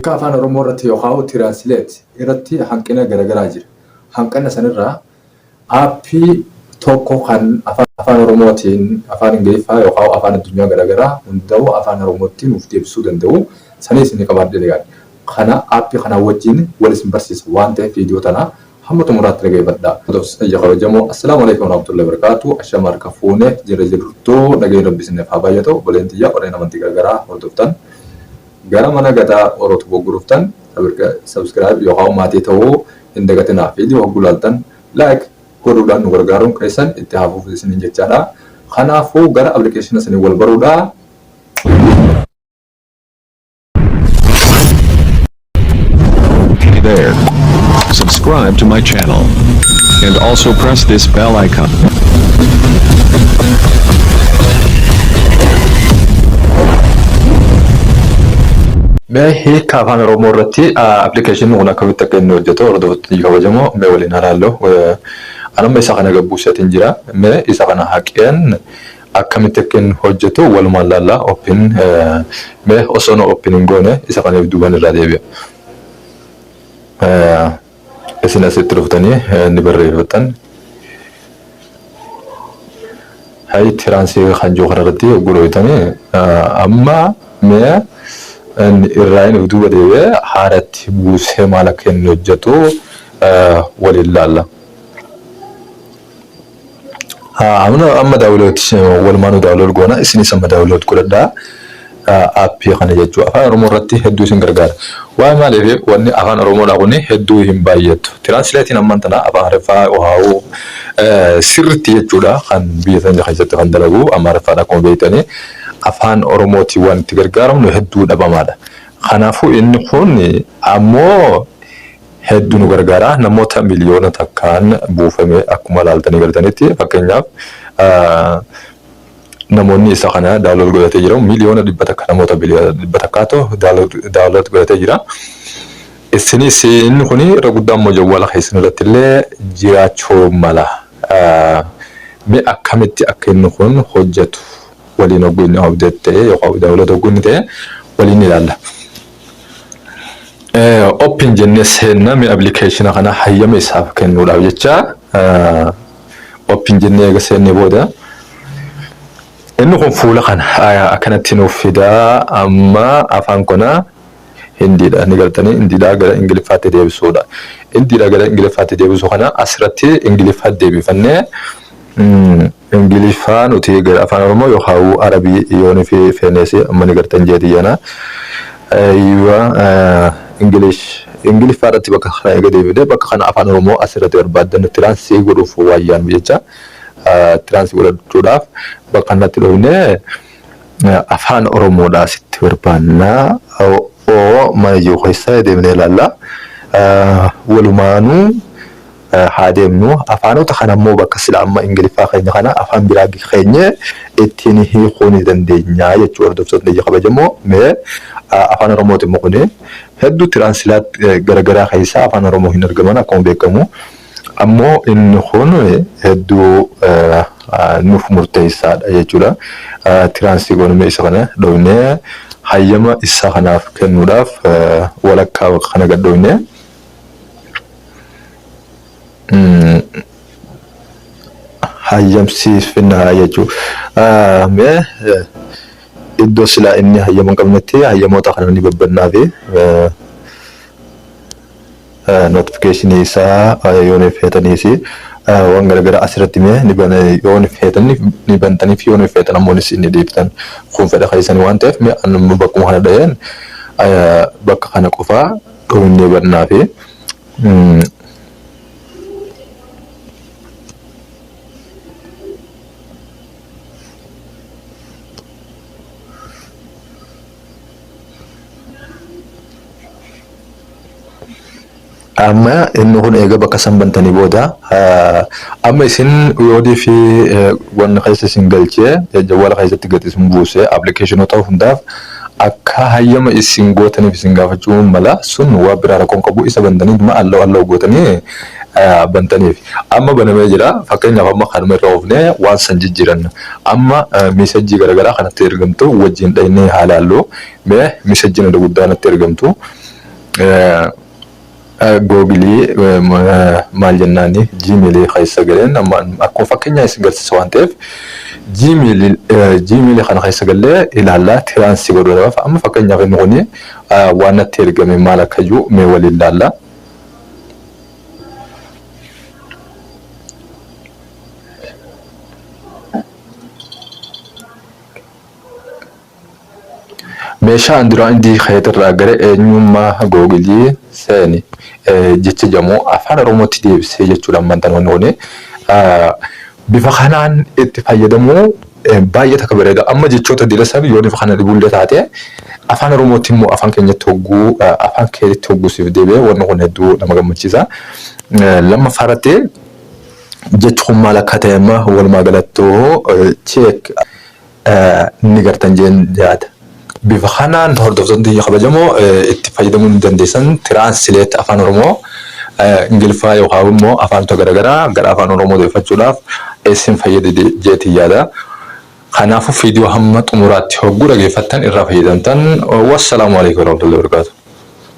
Hiika afaan Oromoo irratti yookaan tiraansileet irratti hanqina garaagaraa jira. Hanqina sanirraa aappii tokko kan afaan Oromootiin afaan Ingiliffaa yookaan afaan addunyaa garaagaraa hundaa'u afaan Oromootiin nuuf deebisuu danda'u. Sanis ni qabaadde eegaadha. Kana aappii kana wajjin wal isin barsiisa waan ta'eef viidiyoo tana hamma xumuraatti dhaggeeffadhaa. Ija kabajamoo assalaamu alaikum warahmatullahi wabarakatuh. Ashama harka fuunee jira jirtoo dhagee dubbisneef haa baay'atu. Oleen xiyyaa qoreen amantii garaagaraa hordoftan. Gara mana gadaa Orootu bogguruftan subscribe yookaan maatii ta'uu hin dagatinaa. Viidiyoo hoggulaaltan like godhuudhaan nu gargaaruun keessan itti hafuuf isiniin jechaadha. Kanaafuu gara appilikeeshina isinii wal baruudhaa. Hey there. Subscribe to my channel and also press this bell icon. Mee hiika afaan Oromoo irratti appilikeeshinii kun akkamitti akka inni hojjetu hordoftoonni kabajamoo mee waliin ilaallu. Anuma isa kana gabbuuseetiin jira. Mee isa kana haqeen akkamitti akka inni hojjetu walumaan ilaalla. Open mee osoo open hin goone isa kana duuban irraa deebi'a. Isin asitti dhuftanii ni barreeffatan. Hayi tiraansii kan jiru kanarratti gurguratanii amma mee irraa inni duuba deebi'ee haaratti buusee maal akka inni hojjetu waliin ilaalla. Amma daawwiloot walumaan daawwiloot goona isinis amma daawwiloot godhadhaa. Aappii kana jechuudha. Afaan Oromoo irratti hedduu isin gargaara. Waan maaliif wanni afaan Oromoodhaa kun hedduu hin baay'atu. Tiraansileetiin amman tana afaan Amaariffaa waa'uu sirriitti jechuudha kan biyya sana keessatti kan dalagu Amaariffaadha akkuma beektanii afaan Oromootiin waan itti gargaaramnu hedduu dhabamaadha. Kanaafuu inni kun ammoo hedduu nu gargaara. Namoota miliyoona takkaan buufame akkuma ilaaltanii galtanitti fakkeenyaaf namoonni isa kana daawwiloot godhatee jiran miliyoona 100 takka namoota biliyoona 100 takkaatu daawwiloot godhatee jira. Isinis inni kun irra guddaan immoo jawwaala keessan irratti illee jiraachuu mala. Mee akkamitti akka inni kun hojjetu waliin ogguun abdeet ta'e yookaan daawwiloot ogguun ta'e waliin ilaalla. Open jennee seenna mee appilikeeshina kana hayyama isaaf kennuudhaaf jecha open jennee eega seennee booda inni kun fuula kana akkanatti nuuf fidaa amma afaan kana hindiidha ni galtanii hindiidha gara ingiliffaatti deebisuudha. Hindiidha gara ingiliffaatti deebisuu kana asirratti ingiliffaatti deebifannee ingiliffaa nuti gara afaan Oromoo yookaan Arabii yoon fi feeneesi amma ni galtan jeetiyyana. Ingiliffaadhaatti bakka kana eega deebidee bakka kana afaan Oromoo asirratti barbaadan tiraansii godhuuf waayyaan jecha. Tiransii godhachuudhaaf bakka kanatti dhufnee afaan Oromoodhaa sitti barbaannaa mana jiru keessa deemnee ilaalla. Walumaanuu haa deemnu afaanota kana immoo bakka sila amma Ingiliffaa keenya kana afaan biraa keenya ittiin hiikuu ni dandeenya jechuudha. Hordoftoonni ija kabajamoo mee afaan Oromootiin immoo kun hedduu tiraansilaat garaagaraa keessaa afaan Oromoo hin argaman akkuma beekamu. Ammoo inni kun hedduu nuuf murteessaadha jechuudha. Tiraansii goonumee isa kana dhoofnee hayyama isa kanaaf kennuudhaaf walakkaa bakka kana gad dhoofnee hayyamsiifnaa jechuudha. Mee iddoo silaa inni hayyama hin qabnetti hayyamoota kana ni babbannaa fi notification isaa yoon feetaniisi waan garaagaraa asirratti mee ni yoon feetanii ni bantaniif yoon feetan ammoo ni deebitan kun fedha keessanii waan ta'eef mee anuma bakkuma kana dhaheen bakka kana qofaa dhoofnee bannaa fi amma inni kun eega bakka san bantanii booda amma isin yoodii fi wanna keessa isin galchee jawwaala keessatti gadi isin buusee appilikeeshinoota hundaaf akka hayyama isin gootaniif isin gaafachuu mala sun waa biraa rakkoon qabu isa bantanii dhuma alloo gootanii bantaniif amma banamee jira fakkeenyaaf amma kanuma irra oofnee waan san jijjiiranna amma meesajii garaagaraa kanatti ergamtu wajjin dhaynee haala alloo mee meesajii guddaa natti ergamtu Googilii maal jennaani Gmailii keessa galeen amma akkuma fakkeenyaa isin garsiisa waan ta'eef Gmailii kana keessa galee ilaallaa tiraansii godhuudhaaf amma fakkeenyaaf inni kuni waan natti ergame maal akka jiru mee waliin ilaallaa. meeshaa Android keetirraa gara eenyummaa Googilii seeni jecha jamoo afaan Oromootti deebisee jechuudha ammantaan wanni bifa kanaan itti fayyadamu baay'ee takka bareeda amma jechoota dilasan yoo bifa kana dibullee taate afaan Oromootti immoo afaan keenyatti hogguu afaan keetti hogguusiif deebi'ee wanni kun hedduu nama gammachiisa lammaffaa irratti jechuun maal akka ta'e amma walumaa galattoo cheek ni gartan jeen yaada. bifa kanaan hordoftoonni kabajamoo itti fayyadamuu ni dandeessan tiraansileet afaan Oromoo Ingiliffaa yookaan immoo afaanota garaagaraa gara afaan Oromoo deeffachuudhaaf isin fayyada jeetii yaada. Kanaafuu viidiyoo hamma xumuraatti hogguu dhageeffattan irraa fayyadamtan. Wassalaamu alaikum warahmatullahi wabarakatuh.